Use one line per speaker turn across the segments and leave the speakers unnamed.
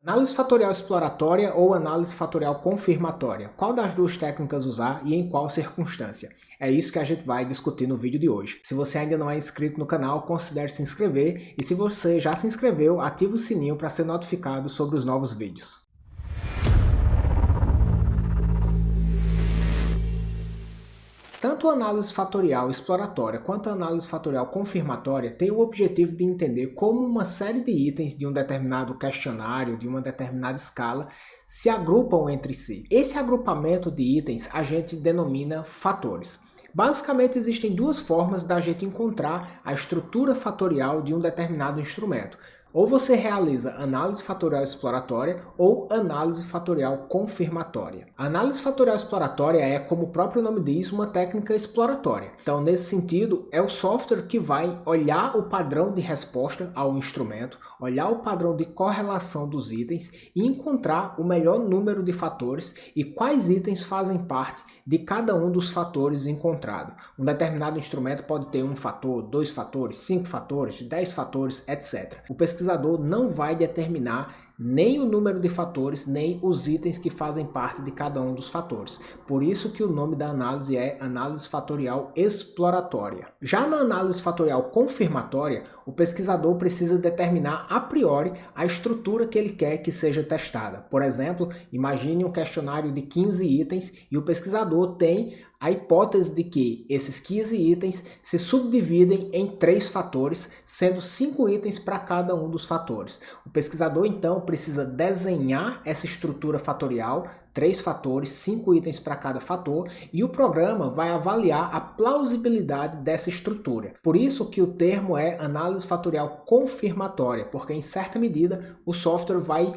Análise fatorial exploratória ou análise fatorial confirmatória? Qual das duas técnicas usar e em qual circunstância? É isso que a gente vai discutir no vídeo de hoje. Se você ainda não é inscrito no canal, considere se inscrever e se você já se inscreveu, ative o sininho para ser notificado sobre os novos vídeos. Tanto a análise fatorial exploratória quanto a análise fatorial confirmatória têm o objetivo de entender como uma série de itens de um determinado questionário, de uma determinada escala, se agrupam entre si. Esse agrupamento de itens a gente denomina fatores. Basicamente, existem duas formas da gente encontrar a estrutura fatorial de um determinado instrumento. Ou você realiza análise fatorial exploratória ou análise fatorial confirmatória. A análise fatorial exploratória é, como o próprio nome diz, uma técnica exploratória. Então, nesse sentido, é o software que vai olhar o padrão de resposta ao instrumento, olhar o padrão de correlação dos itens e encontrar o melhor número de fatores e quais itens fazem parte de cada um dos fatores encontrados. Um determinado instrumento pode ter um fator, 2 fatores, 5 fatores, 10 fatores, etc. O pesquisador não vai determinar nem o número de fatores, nem os itens que fazem parte de cada um dos fatores. Por isso que o nome da análise é análise fatorial exploratória. Já na análise fatorial confirmatória, o pesquisador precisa determinar a priori a estrutura que ele quer que seja testada. Por exemplo, imagine um questionário de 15 itens e o pesquisador tem a hipótese de que esses 15 itens se subdividem em 3 fatores, sendo 5 itens para cada um dos fatores. O pesquisador, então, precisa desenhar essa estrutura fatorial, 3 fatores, 5 itens para cada fator, e o programa vai avaliar a plausibilidade dessa estrutura. Por isso que o termo é análise fatorial confirmatória, porque em certa medida o software vai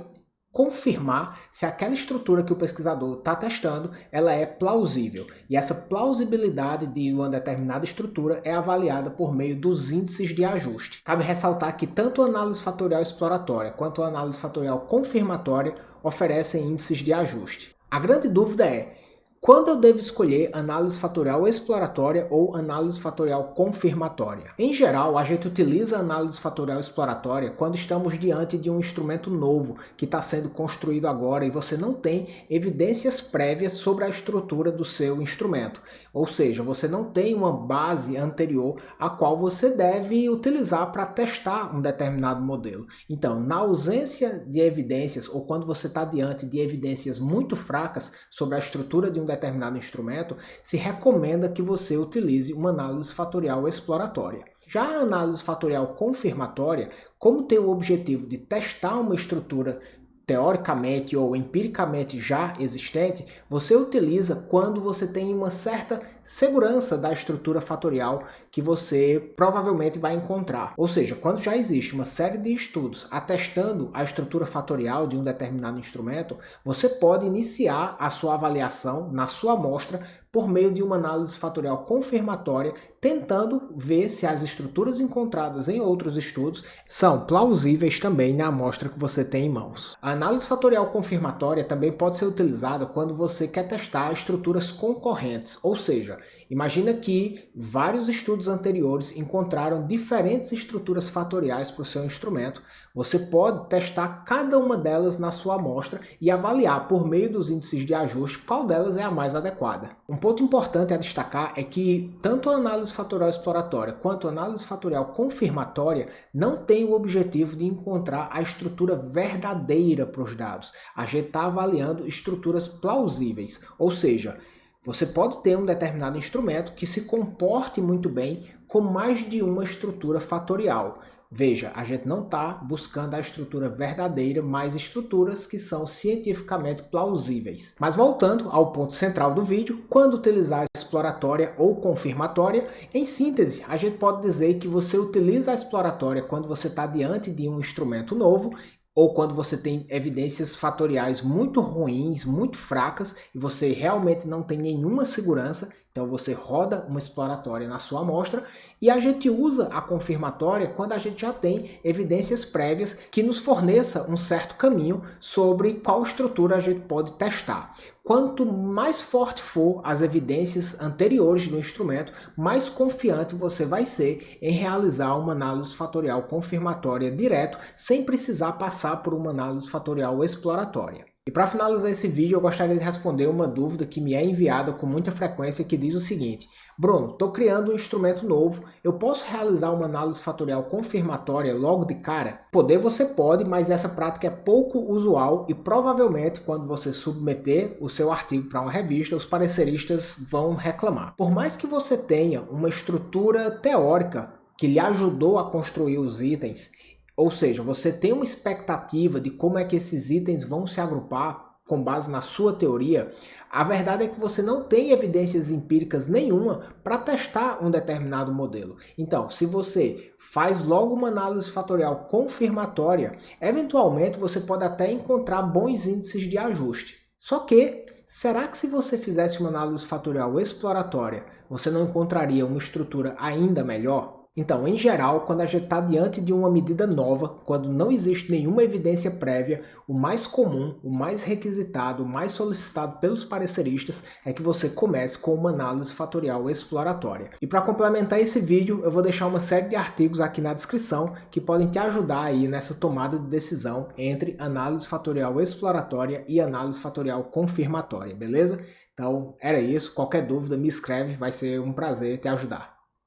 confirmar se aquela estrutura que o pesquisador está testando ela é plausível. E essa plausibilidade de uma determinada estrutura é avaliada por meio dos índices de ajuste. Cabe ressaltar que tanto a análise fatorial exploratória quanto a análise fatorial confirmatória oferecem índices de ajuste. A grande dúvida é: quando eu devo escolher análise fatorial exploratória ou análise fatorial confirmatória? Em geral, a gente utiliza a análise fatorial exploratória quando estamos diante de um instrumento novo que está sendo construído agora e você não tem evidências prévias sobre a estrutura do seu instrumento. Ou seja, você não tem uma base anterior a qual você deve utilizar para testar um determinado modelo. Então, na ausência de evidências ou quando você está diante de evidências muito fracas sobre a estrutura de um determinado instrumento, se recomenda que você utilize uma análise fatorial exploratória. Já a análise fatorial confirmatória, como tem o objetivo de testar uma estrutura teoricamente ou empiricamente já existente, você utiliza quando você tem uma certa segurança da estrutura fatorial que você provavelmente vai encontrar. Ou seja, quando já existe uma série de estudos atestando a estrutura fatorial de um determinado instrumento, você pode iniciar a sua avaliação na sua amostra por meio de uma análise fatorial confirmatória, tentando ver se as estruturas encontradas em outros estudos são plausíveis também na amostra que você tem em mãos. A análise fatorial confirmatória também pode ser utilizada quando você quer testar estruturas concorrentes, ou seja, imagina que vários estudos anteriores encontraram diferentes estruturas fatoriais para o seu instrumento. Você pode testar cada uma delas na sua amostra e avaliar por meio dos índices de ajuste qual delas é a mais adequada. Um ponto importante a destacar é que tanto a análise fatorial exploratória quanto a análise fatorial confirmatória não tem o objetivo de encontrar a estrutura verdadeira para os dados. A gente está avaliando estruturas plausíveis, ou seja, você pode ter um determinado instrumento que se comporte muito bem com mais de uma estrutura fatorial. Veja, a gente não está buscando a estrutura verdadeira, mas estruturas que são cientificamente plausíveis. Mas voltando ao ponto central do vídeo, quando utilizar a exploratória ou confirmatória, em síntese, a gente pode dizer que você utiliza a exploratória quando você está diante de um instrumento novo ou quando você tem evidências fatoriais muito ruins, muito fracas, e você realmente não tem nenhuma segurança Então você roda uma exploratória na sua amostra e a gente usa a confirmatória quando a gente já tem evidências prévias que nos forneça um certo caminho sobre qual estrutura a gente pode testar. Quanto mais forte for as evidências anteriores do instrumento, mais confiante você vai ser em realizar uma análise fatorial confirmatória direto, sem precisar passar por uma análise fatorial exploratória. E para finalizar esse vídeo, eu gostaria de responder uma dúvida que me é enviada com muita frequência, que diz o seguinte: Bruno, estou criando um instrumento novo, eu posso realizar uma análise fatorial confirmatória logo de cara? Poder você pode, mas essa prática é pouco usual e provavelmente quando você submeter o seu artigo para uma revista, os pareceristas vão reclamar. Por mais que você tenha uma estrutura teórica que lhe ajudou a construir os itens, ou seja, você tem uma expectativa de como é que esses itens vão se agrupar com base na sua teoria, a verdade é que você não tem evidências empíricas nenhuma para testar um determinado modelo. Então, se você faz logo uma análise fatorial confirmatória, eventualmente você pode até encontrar bons índices de ajuste. Só que, será que se você fizesse uma análise fatorial exploratória, você não encontraria uma estrutura ainda melhor? Então, em geral, quando a gente está diante de uma medida nova, quando não existe nenhuma evidência prévia, o mais comum, o mais requisitado, o mais solicitado pelos pareceristas é que você comece com uma análise fatorial exploratória. E para complementar esse vídeo, eu vou deixar uma série de artigos aqui na descrição que podem te ajudar aí nessa tomada de decisão entre análise fatorial exploratória e análise fatorial confirmatória, beleza? Então, era isso. Qualquer dúvida, me escreve, vai ser um prazer te ajudar.